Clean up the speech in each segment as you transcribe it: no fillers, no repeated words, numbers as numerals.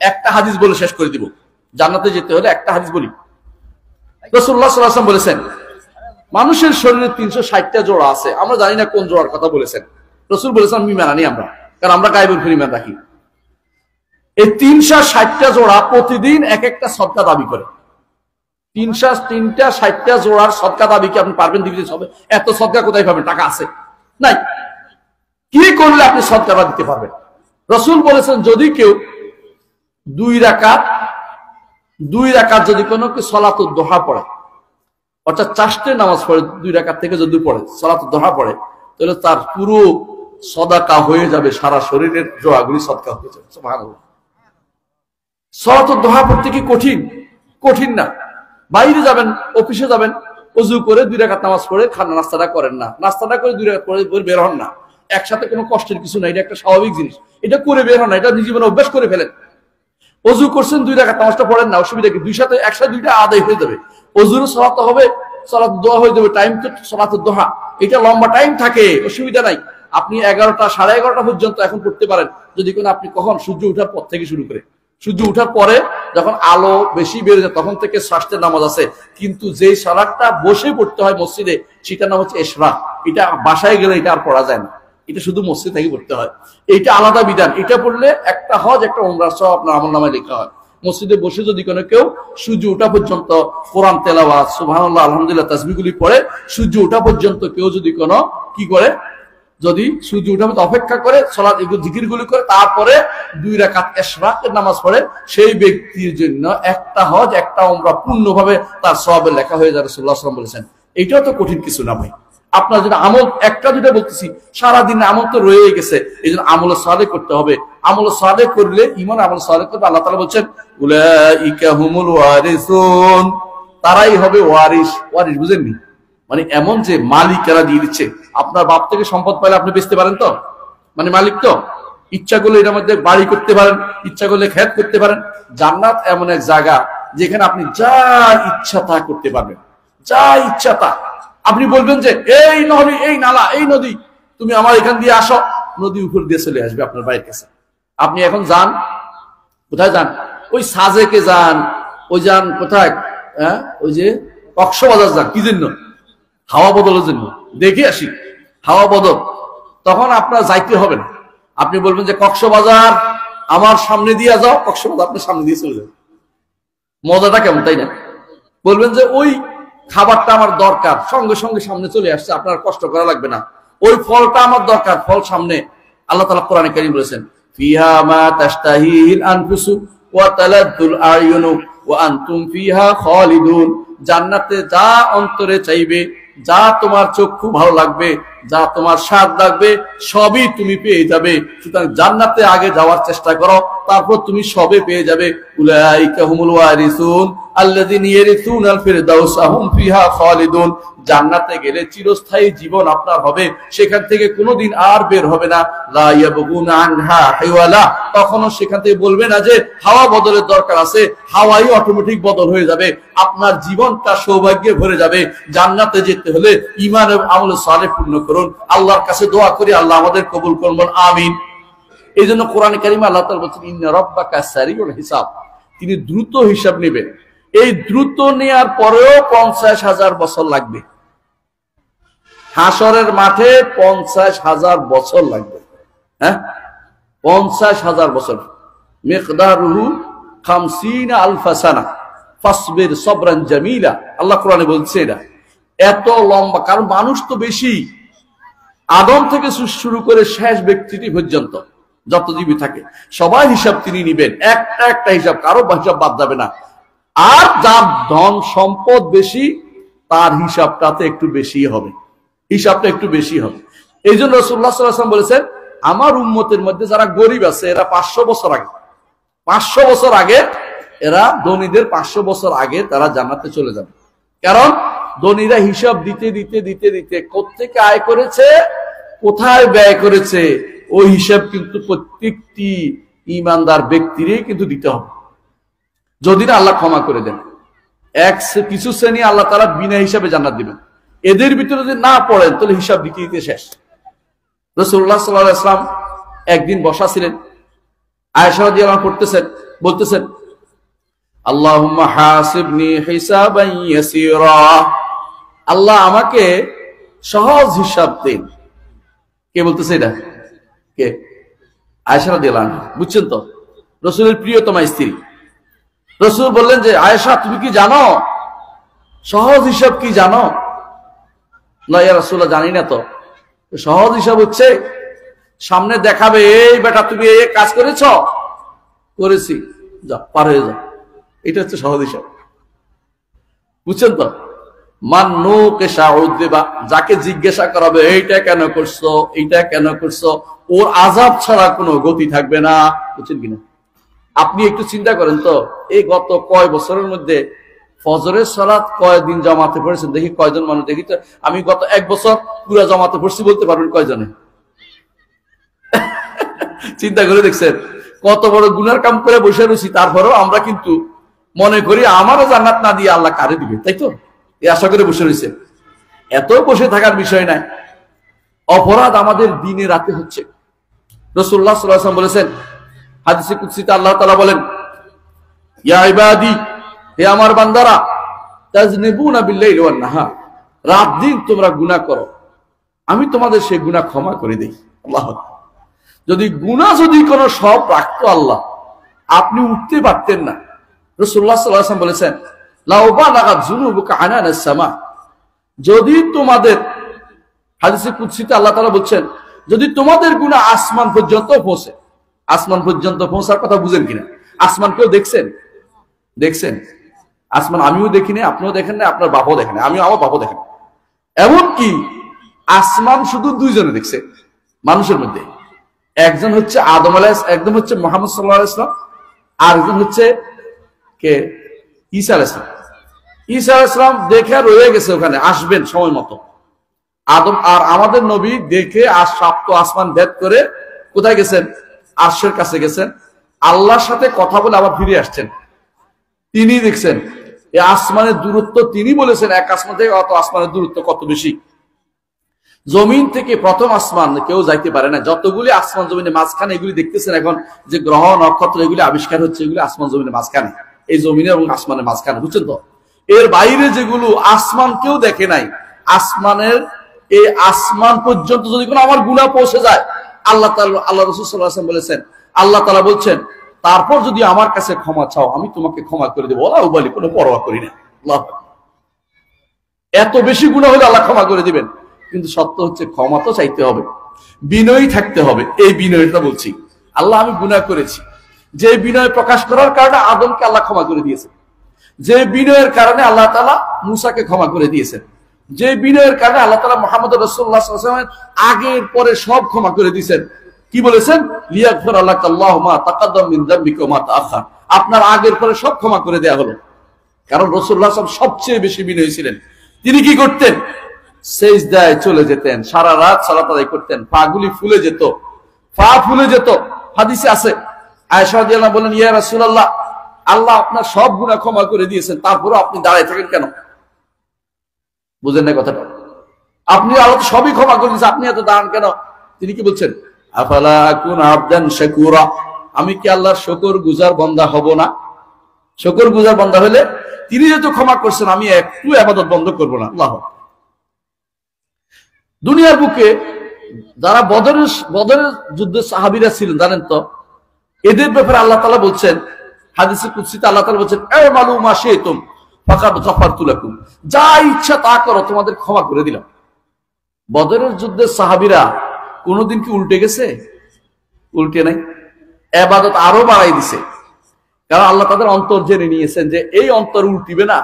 একটা হাদিস বলে শেষ করে দিব, জান্নাতে যেতে হলে একটা হাদিস বলি। রাসূলুল্লাহ সাল্লাল্লাহু আলাইহি ওয়াসাল্লাম বলেছেন মানুষের শরীরে 360টা জোড়া আছে, আমরা জানি না কোন জোড়ার কথা বলেছেন। রাসূল বলেছেন আমি মানি আমরা, কারণ আমরা গায়বের উপর ঈমান রাখি। এই 360টা জোড়া প্রতিদিন এক একটা সদকা দাবি করে। 360টা জোড়ার সদকা দাবি কি আপনি পারবেন দিতে? হবে এত সদকা কোথায় পাবেন? টাকা আছে নাই, কি করলে আপনি সদকাটা দিতে পারবেন? রাসূল বলেছেন যদি কেউ দুই রাকাত যদি কোনো সালাতুদ দুহা পড়ে, অর্থাৎ চারটে নামাজ পড়ে, 2 রাকাত থেকে যদি পড়ে সালাতুদ দুহা পড়ে, তাহলে তার পুরো সদাকা হয়ে যাবে, সারা শরীরের জোড়াগুলি সদকা হয়ে যাবে। সুবহানাল্লাহ। সালাতুদ দুহা পড়তে কি কঠিন? কঠিন না। বাইরে যাবেন, অফিসে যাবেন, ওযু করে 2 রাকাত নামাজ পড়ে খানা নাস্তাটা করেন না, নাস্তাটা করে 2 রাকাত পড়ে বের হন না, একসাথে কোনো কষ্টের কিছু নাই, এটা একটা স্বাভাবিক জিনিস, এটা করে বের হন না, এটা জীবনে অভ্যাস করে ফেলেন। ওযু করছেন 2 রাকাত নামাজটা পড়েন না, অসুবিধা কি? একসাথে দুইটা আদায় হয়ে যাবে, ওযুরও সালাত হবে, সালাত দোয়া হয়ে যাবে। টাইম তো সালাতুদ দুহা এটা লম্বা টাইম থাকে, অসুবিধা নাই। আপনি 11টা 11:30 পর্যন্ত এখন পড়তে পারেন, যদি কোনো আপনি কখন সূর্য ওঠার পর থেকে শুরু করে, সূর্য ওঠার পরে যখন আলো বেশি বেড়ে যায় তখন থেকে ষষ্ঠের নামাজ আছে, কিন্তু যে সালাতটা বসে পড়তে হয় মসজিদে সেটার নাম হচ্ছে ইশরাক। এটা বাসায় গেলে এটা আর পড়া যায় না, এটা শুধু মসজিদ থেকে পড়তে হয়, এইটা আলাদা বিধান। এটা পড়লে একটা হজ একটা উমরা সহ আপনার আমলনামায় লেখা হয়। মসজিদে বসে যদি কোনো কেউ সূর্য ওঠা পর্যন্ত কোরআন তেলাওয়াত, সুবহানাল্লাহ, আলহামদুলিল্লাহ তাসবিহগুলি পড়ে, সূর্য ওঠা পর্যন্ত কেউ যদি কোনো কি করে, যদি সূর্য ওঠা পর্যন্ত অপেক্ষা করে সালাত এগুলো জিকিরগুলি করে, তারপরে 2 রাকাত ইশরাকের নামাজ পড়ে, সেই ব্যক্তির জন্য একটা হজ একটা উমরা পূর্ণভাবে তার সওয়াবের লেখা হয়ে যায়। রাসূলুল্লাহ সাল্লাল্লাহু আলাইহি ওয়াসাল্লাম বলেছেন। এটাও তো কঠিন কিছু না ভাই। আপনার যদি আমল একটা দুটা বলতেছি, সারাদিন আমল তো রয়ে গেছে, এই জন্য আমল সালেহ করতে হবে। আমল সালেহ করলে ঈমান আমল সালেহ করবে, আল্লাহ তাআলা বলছেন উলাইকা হুমুল ওয়ারিসুন, তারাই হবে ওয়ারিস। ওয়ারিস বুঝেননি? মানে এমন যে মালিকেরা দিয়ে দিচ্ছে। আপনার বাপ থেকে সম্পদ পাইলে আপনি বেচতে পারেন তো, মানে মালিক তো, ইচ্ছা করলে এর মধ্যে বাড়ি করতে পারেন, ইচ্ছা করলে খেত করতে পারেন। জান্নাত এমন এক জায়গা যেখানে আপনি যা ইচ্ছা তা করতে পারবেন, যা ইচ্ছা তা। আপনি বলবেন যে এই নদী, এই নালা, এই নদী, তুমি আমার এখান দিয়ে আসো, নদী উপর দিয়ে চলে আসবে আপনার বাড়ির কাছে। আপনি এখন যান, কোথায় যান? ওই সাজেকে যান, ওই যান কোথায়, ওই যে কক্সবাজার যান, কি জন্য? হাওয়া বদলের জন্য। দেখে আসি হাওয়া বদল, তখন আপনার যাইতে হবে না। আপনি বলবেন যে কক্সবাজার আমার সামনে দিয়ে যাও, কক্সবাজার আপনার সামনে দিয়ে চলে যাবে। মজাটা কেমন, তাই না? বলবেন যে ওই খাবারটা আমার দরকার, সঙ্গে সঙ্গে সামনে চলে আসছে, আপনার কষ্ট করা লাগবে না। ওই ফলটা আমার দরকার, ফল সামনে। আল্লাহ তাআলা কোরআনে কারীম বলেছেন ফিহা মা তাশতাহিল আনফুসু ওয়া তালাদ্দুল আয়ুনু ওয়া আনতুম ফিহা খালিদুন। জান্নাতে যা অন্তরে চাইবে, যা তোমার চক্ষু ভালো লাগবে, যা তোমার স্বাদ লাগবে, সবই তুমি পেয়ে যাবে। সুতরাং জান্নাতে আগে যাওয়ার চেষ্টা করো, তারপর তুমি সবে পেয়ে যাবে। উলাইকা হুমুল ওয়ারিসুন আল্লাযীনা ইয়ারিসুনাল ফিরদাউসা হুম ফিহা খালিদুন। জান্নাতে গেলে চিরস্থায়ী জীবন আপনার হবে, সেখান থেকে কোনোদিন আর বের হবে না। লা ইয়াবগুনা আনহা হিওয়ালা, কখনো সেখান থেকে বলবে না যে হাওয়া বদলের দরকার আছে, হাওয়াই অটোমেটিক বদল হয়ে যাবে। আপনার জীবনটা সৌভাগ্যে ভরে যাবে। জান্নাতে যেতে হলে ঈমান এবং আমল সালেহ পূর্ণ করুন। আল্লাহর কাছে দোয়া করি আল্লাহ আমাদের কবুল করুন, আমিন। এই জন্য কোরআনে কারিমে আল্লাহ তাআলা বলেছেন ইন্না রাব্বাকা সারিউল হিসাব, তিনি দ্রুত হিসাব নেবেন। এই দ্রুত নেয়ার পরেও 50,000 বছর লাগবে। হাসরের মাঠে 50,000 বছর লাগবে। হ্যাঁ, 50,000 বছর। মিকদারুহু 50 আলফা সানা ফাসবির সবরান জামিলা। আল্লাহ কোরআনে বলছে এটা এত লম্বা, কারণ মানুষ তো বেশি। আদম থেকে শুরু করে শেষ ব্যক্তিটি পর্যন্ত যত জীবী থাকে সবাই হিসাব তিনি নিবেন, একটা একটা হিসাব, কারো হিসাব বাদ যাবে না। আর যার ধন সম্পদ বেশি তার হিসাবটাতে একটু বেশি হবে, হিসাবটা একটু বেশি হবে। এই জন্য রাসূলুল্লাহ সাল্লাল্লাহু আলাইহি ওয়াসাল্লাম বলেছেন আমার উম্মতের মধ্যে যারা গরিব আছে এরা 500 বছর আগে, 500 বছর আগে, এরা ধনীদের 500 বছর আগে তারা জান্নাতে চলে যাবে। কারণ ধনীরা হিসাব দিতে দিতে দিতে দিতে কোত্থেকে আয় করেছে, কোথায় ব্যয় করেছে, ওই হিসাব কিন্তু প্রত্যেকটি ঈমানদার ব্যক্তিরই কিন্তু দিতে হবে, যদি না আল্লাহ ক্ষমা করে দেন। কিছু শ্রেণী আল্লাহ তাআলা বিনা হিসাবে জান্নাত দিবেন, এদের ভিতরে যদি না পড়েন তাহলে হিসাব দিতে দিতে শেষ। রাসূলুল্লাহ সাল্লাল্লাহু আলাইহি ওয়াসাল্লাম একদিন বসা ছিলেন, আয়েশা রাদিয়াল্লাহু আনহা পড়তেছেন বলতেছেন আল্লাহুম্মা হাসিবনি হিসাবান ইয়াসীরা, আল্লাহ আমাকে সহজ হিসাব দিন। কে বলতেছে এটা? কে? আয়েশা রাদিয়াল্লাহু আনহা। বুঝছেন তো, রাসূলের প্রিয়তমা স্ত্রী। রাসূল বললেন যে আয়েশা তুমি কি জানো সহজ হিসাব কি জানো? না ইয়া রাসূলুল্লাহ, জানি না তো। সহজ হিসাব হচ্ছে সামনে দেখাবে, এই বেটা তুমি এই কাজ করেছ, করেছি, যা পার হয়ে যাও। এটা হচ্ছে সহজ হিসাব। বুঝছেন তো? মান্নুকে শাউদ্দিবা, যাকে জিজ্ঞাসা করাবে এইটা কেন করছো, এইটা কেন করছো, ওর আযাব ছাড়া কোনো গতি থাকবে না। বুঝছেন কিনা? আপনি একটু চিন্তা করেন তো, এই গত কয় বছরের মধ্যে ফজরের সালাত কয়দিন জামাতে পড়েছেন দেখি, কয়জন মানুষ দেখি তো। আমি গত 1 বছর পুরা জামাতে পড়ছি বলতে পারবেন কয়জনে? চিন্তা করে দেখছেন কত বড় গুনার কাম করে বসে রয়েছি, তারপরেও আমরা কিন্তু মনে করি আমারও জান্নাত না দিয়ে আল্লাহ কারে দিবে, তাই তো এই আশা করে বসে রয়েছে। এত বসে থাকার বিষয় নাই। অপরাধ আমাদের দিনে রাতে হচ্ছে। রাসূলুল্লাহ সাল্লাল্লাহু আলাইহি ওয়াসাল্লাম বলেছেন হাদিসে কুদসিতে, আল্লাহ তাআলা বলেন ইয়া ইবাদি, হে আমার বান্দারা, তাজনিবুনা বিল-লাইলি ওয়ান-নাহার, রাত দিন তোমরা গুনাহ করো, আমি তোমাদের সেই গুনাহ ক্ষমা করে দেই। আল্লাহ আকবার। যদি গুনাহ যদি কোনো সব রাখতো আল্লাহ, আপনি উঠতে পারতেন না। রাসূলুল্লাহ সাল্লাল্লাহু আলাইহি ওয়াসাল্লাম বলেছেন লাউ বালাগাত যুনুবুকা আনানাস সামা, যদি তোমাদের, হাদিসে কুদসিতে আল্লাহ তাআলা বলছেন যদি তোমাদের গুনাহ আসমান পর্যন্ত পৌঁছে। আসমান পর্যন্ত পৌঁছার কথা বুঝেন কিনা? আসমান কেউ দেখছেন? দেখছেন? আসমান আমিও দেখিনি, আপনিও দেখেন না, আপনার বাবাও দেখেন না, আমিও আমার বাবাও দেখেন। এমনকি আসমান শুধু দুইজনে দেখছে মানুষের মধ্যে। একজন হচ্ছে আদম আলাইহিস, একজন হচ্ছে মুহাম্মদ সাল্লাল্লাহু আলাইহি ওয়াসাল্লাম, আর একজন হচ্ছে কে? ঈসা আলাইহিস সালাম। ঈসা আলাইহিস সালাম দেখে রয়ে গেছে ওখানে, আসবেন সময় মতো। আদম আর আমাদের নবী দেখে আর সপ্ত আসমান ভেদ করে কোথায় গেছেন? আরশের কাছে গেছেন, আল্লাহর সাথে কথা বলে আবার ফিরে আসছেন। তিনি দেখছেন এই আসমানের দূরত্ব, তিনি বলেছেন এক আসমান থেকে অত আসমানের দূরত্ব কত বেশি। জমিন থেকে প্রথম আসমান কেউ যাইতে পারে না। যতগুলি আসমান জমিনের মাঝখানে এগুলি দেখতেছেন এখন, যে গ্রহ নক্ষত্র এগুলি আবিষ্কার হচ্ছে, এগুলি আসমান জমিনের মাঝখানে, এই জমিনের এবং আসমানের মাঝখানে। বুঝছেন তো? এর বাইরে যেগুলো আসমান কেউ দেখে নাই, আসমানের এই আসমান পর্যন্ত যদি কোনো আমার গুনাহ পৌঁছে যায়, আল্লাহ তাআলা, আল্লাহ রাসূল সাল্লাল্লাহু আলাইহি ওয়াসাল্লাম বলেছেন, আল্লাহ তাআলা বলছেন তারপর যদি আমার কাছে ক্ষমা চাও আমি তোমাকে ক্ষমা করে দেবো, ওলা উবালি, কোনো পরোয়া করি না। আল্লাহ, এত বেশি গুনাহ হলে আল্লাহ ক্ষমা করে দিবেন। কিন্তু সত্য হচ্ছে ক্ষমা তো চাইতে হবে, বিনয়ী থাকতে হবে। এই বিনয়টা বলছি, আল্লাহ আমি গুনাহ করেছি, যে বিনয় প্রকাশ করার কারণে আদমকে আল্লাহ ক্ষমা করে দিয়েছেন, যে বিনয়ের কারণে আল্লাহ তাআলা মূসাকে ক্ষমা করে দিয়েছেন, যে বিনয়ের কারণে আল্লাহ তাআলা মুহাম্মদ রাসূলুল্লাহ সাল্লাল্লাহু আলাইহি ওয়াসাল্লাম আগের পরে সব ক্ষমা করে দিয়েছেন। কি বলেছেন? লিয়াগফির লাকা আল্লাহু মা তাকাদ্দাম মিন যামবিকা ওয়া মা তাআখার, আপনার আগের পরে সব ক্ষমা করে দেয়া হলো। কারণ রাসূলুল্লাহ সাল্লাল্লাহু আলাইহি ওয়াসাল্লাম সবচেয়ে বেশি বিনয়ী ছিলেন। তিনি কি করতেন? সেজদায় চলে যেতেন, সারা রাত সালাত আদায় করতেন, পা গুলি ফুলে যেত, পা ফুলে যেত। হাদিসে আছে, আয়েশা রাদিয়াল্লাহু বলেন ইয়া রাসূলুল্লাহ, আল্লাহ আপনার সব গুনাহ ক্ষমা করে দিয়েছেন, তারপরে আপনি দাঁড়ায় থাকেন কেন? বুঝেন না কথাটা? আপনি আল্লাহ সবই ক্ষমা করে দিয়েছেন, আপনি এত দাঁড়ান কেন? তিনি কি বলছেন? আফালা আকুন আবদান শাকুরা, আমি কি আল্লাহর শুকরগুজার বান্দা হব না? শুকরগুজার বান্দা হলে তিনি যেহেতু ক্ষমা করছেন, আমি একটু ইবাদত বন্ধ করব না। আল্লাহ, দুনিয়ার বুকে যারা বদরের যুদ্ধে সাহাবীরা ছিলেন জানেন তো, এদের ব্যাপারে আল্লাহ তাআলা বলছেন হাদিসে কুদসিতে, আল্লাহ তাআলা বলছেন আমালু মা শি'তুম ফাকাদ গাফারতু লাকুম, যা ইচ্ছা তা করো, তোমাদের ক্ষমা করে দিলাম। বদরের যুদ্ধের সাহাবীরা কোনদিন কি উল্টে গেছে? উল্টে নাই, ইবাদত আরো বাড়াই দিছে। কারণ আল্লাহ তাদের অন্তর জেনে নিয়েছেন যে এই অন্তর উল্টিবে না।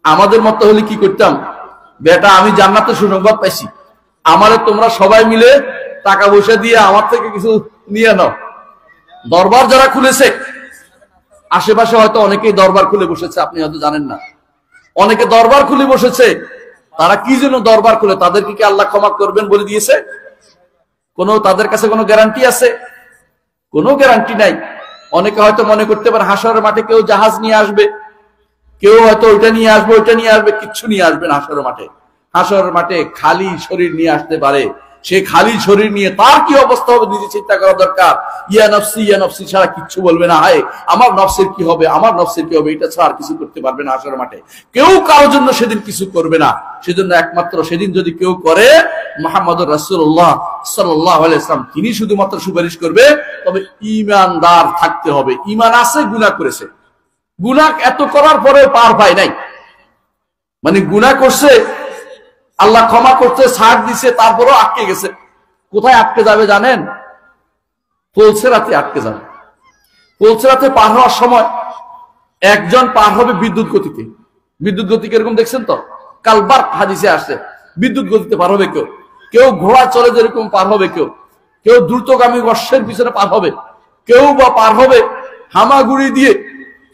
আমাদের মতো হলে কি করতাম? বেটা আমি জান্নাতের সুসংবাদ পাইছি, আমারে তোমরা সবাই মিলে টাকা পয়সা দিয়ে আমার থেকে কিছু নিয়ে নাও। দরবার যারা খুলেছে, আশেপাশে হয়তো অনেকেই দরবার খুলে বসেছে, আপনি হয়তো জানেন না। অনেকে দরবার খুলে বসেছে, তারা কি জন্য দরবার খুলে? তাদেরকে কি আল্লাহ ক্ষমা করবেন বলে দিয়েছে? তাদের কাছে কোনো গ্যারান্টি আছে? কোনো গ্যারান্টি নাই। অনেকে হয়তো মনে করতে পারে হাসরের মাঠে কেউ জাহাজ নিয়ে আসবে, কেউ হয়তো ওইটা নিয়ে আসবে, ওইটা নিয়ে আসবে, কিচ্ছু নিয়ে আসবে না। হাসরের মাঠে খালি শরীর নিয়ে আসতে পারে, সে খালি শরীর নিয়ে তার কি অবস্থা হবে নিজে চিন্তা করা দরকার। ইয়া নফসি ছাড়া কিচ্ছু বলবে না, হায় আমার নফসের কি হবে, আমার নফসের কি হবে, এটা ছাড়া আর কিছু করতে পারবে না। হাসরের মাঠে কেউ কারোর জন্য সেদিন কিছু করবে না। সেজন্য একমাত্র সেদিন যদি কেউ করে, মুহাম্মদুর রাসূলুল্লাহ সাল্লাল্লাহু আলাইহি ওয়াসাল্লাম তিনি শুধুমাত্র সুপারিশ করবে। তবে ঈমানদার থাকতে হবে, ঈমান আছে, গুনাহ করেছে, গুনাহ এত করার পরে পার পায় নাই, মানে গুনাহ করছে, আল্লাহ ক্ষমা করতে ছাড় দিছে, তারপরও আটকে গেছে। কোথায় আটকে যাবে জানেন? পুলসেরাতে আটকে যাবে। পুলসেরাতে পার হওয়ার সময় একজন পার হবে বিদ্যুৎ গতিতে। বিদ্যুৎ গতি কিরকম দেখছেন তো? কালবার হাদিসে আসছে বিদ্যুৎ গতিতে পার হবে কেউ, কেউ ঘোড়া চলে যেরকম পার হবে, কেউ কেউ দ্রুতগামী অশ্বের পিছনে পার হবে, কেউ বা পার হবে হামাগুড়ি দিয়ে,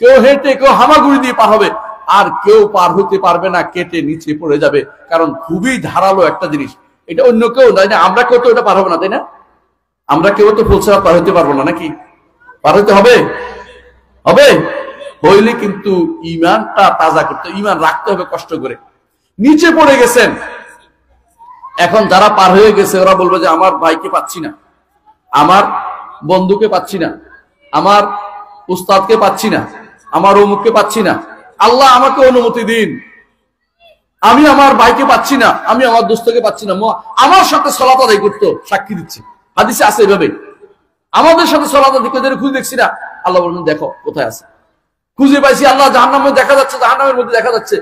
কেউ হেঁটে, কেউ হামাগুড়ি দিয়ে পার হবে, আর কেউ পার হতে পারবে না, কেটে নিচে পড়ে যাবে। কারণ খুবই ধারালো একটা জিনিস এটা, অন্য কেউ তাই না, আমরা কেউ তো এটা পার হবে না, তাই না? আমরা কেউ তো পুলসেরাত পার হতে পারবো না, নাকি? পার হতে হবে, হবে হইলে কিন্তু ঈমানটা তাজা করতে, ঈমান রাখতে হবে কষ্ট করে। নিচে পড়ে গেছেন, এখন যারা পার হয়ে গেছে ওরা বলবে যে আমার ভাইকে পাচ্ছি না, আমার বন্ধুকে পাচ্ছি না, আমার উস্তাদকে পাচ্ছি না, আমার অমুককে পাচ্ছি না, আল্লাহ আমাকে অনুমতি দিন, আমি আমার ভাইকে পাচ্ছি না, আমি আমার দোস্তকে পাচ্ছি না, আমার সাথে সালাত আদায় করতো, সাক্ষী দিচ্ছি, হাদিসে আছে এইভাবে, আমাদের সাথে সালাত আদায় করতে খুঁজে দেখছি না, আল্লাহ বলবেন দেখো কোথায় আছে, খুঁজে পাইছি, আল্লাহ জাহান্নামে দেখা যাচ্ছে, জাহান্নামের মধ্যে দেখা যাচ্ছে,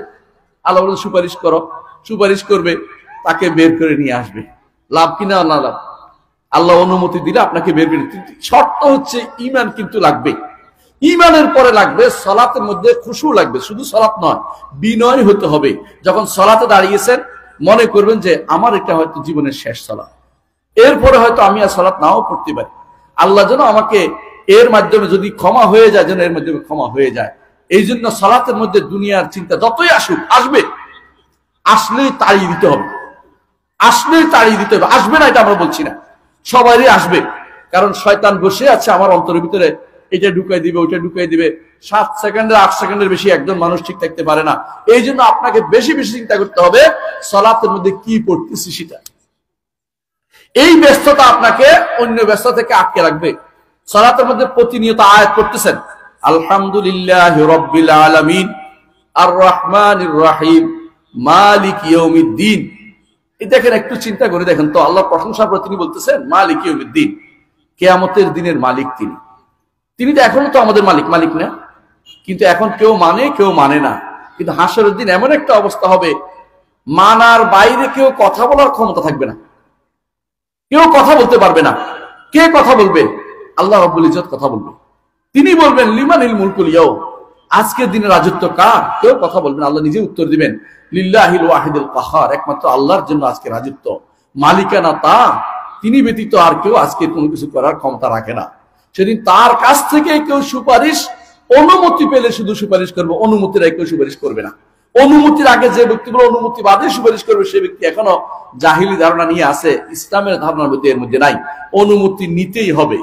আল্লাহ বলবেন সুপারিশ করো, সুপারিশ করবে, তাকে বের করে নিয়ে আসবে। লাভ কিনা না লাভ? আল্লাহ অনুমতি দিলে আপনাকে বের করে, শর্ত হচ্ছে ঈমান কিন্তু লাগবে। ঈমানের পরে লাগবে সালাতের মধ্যে খুশু লাগবে, শুধু সালাত নয়, বিনয় হতে হবে। যখন সালাতে দাঁড়িয়েছেন মনে করবেন যে আমার এটা হয়তো জীবনের শেষ সালাত, এরপরে হয়তো আমি আর সালাত নাও পড়তে পারি, আল্লাহ যেন আমাকে এর মাধ্যমে যদি ক্ষমা হয়ে যায়, যেন এর মাধ্যমে ক্ষমা হয়ে যায়। এই জন্য সালাতের মধ্যে দুনিয়ার চিন্তা যতই আসুক, আসবে, আসলেই তাড়িয়ে দিতে হবে, আসলেই তাড়িয়ে দিতে হবে। আসবে না এটা আমরা বলছি না, সবারই আসবে, কারণ শয়তান বসে আছে আমার অন্তরের ভিতরে, এটা ঢুকাই দিবে, ওইটা ঢুকাই দিবে। 7 সেকেন্ডের 8 সেকেন্ডের বেশি একজন মানুষ ঠিক থাকতে পারে না। এই জন্য আপনাকে বেশি বেশি চিন্তা করতে হবে সালাতের মধ্যে কি পড়তেছি সেটা। এই ব্যস্ততা আপনাকে অন্য ব্যস্ততা থেকে আটকে রাখবে। সালাতের মধ্যে প্রতিনিয়ত আয়াত পড়তেছেন, আলহামদুলিল্লাহি রাব্বিল আলামিন আর রহমানির রহিম মালিক ইয়াউমিদ্দিন। এই দেখেন, একটু চিন্তা করে দেখেন তো, আল্লাহর প্রশংসা করে তিনি বলতেছেন মালিক ইয়াউমিদ্দিন, কিয়ামতের দিনের মালিক তিনি। তিনি তো এখনো তো আমাদের মালিক, মালিক না? কিন্তু এখন কেউ মানে, কেউ মানে না। কিন্তু হাসরের দিন এমন একটা অবস্থা হবে, মানার বাইরে কেউ কথা বলার ক্ষমতা থাকবে না, কেউ কথা বলতে পারবে না। কে কথা বলবে? আল্লাহ রাব্বুল ইজ্জত কথা বলবে। তিনি বলবেন লিমানিল মুলকুল ইয়াউম, আজকের দিনে রাজত্ব কার? কেউ কথা বলবেন, আল্লাহ নিজে উত্তর দিবেন লিল্লাহিল ওয়াহিদুল কাহার, একমাত্র আল্লাহর জন্য আজকে রাজত্ব, মালিকানা তার, তিনি ব্যতীত আর কেউ আজকে কোনো কিছু করার ক্ষমতা রাখে না। সেদিন তার কাছ থেকে কেউ সুপারিশ, অনুমতি পেলে শুধু সুপারিশ করবে, অনুমতির আগে কেউ সুপারিশ করবে না। অনুমতির আগে যে ব্যক্তিগুলো অনুমতি বাদে সুপারিশ করবে, সে ব্যক্তি এখনো জাহিলি ধারণা নিয়ে আছে, ইসলামের ধারণার মধ্যে এর মধ্যে নাই। অনুমতি নিতেই হবে।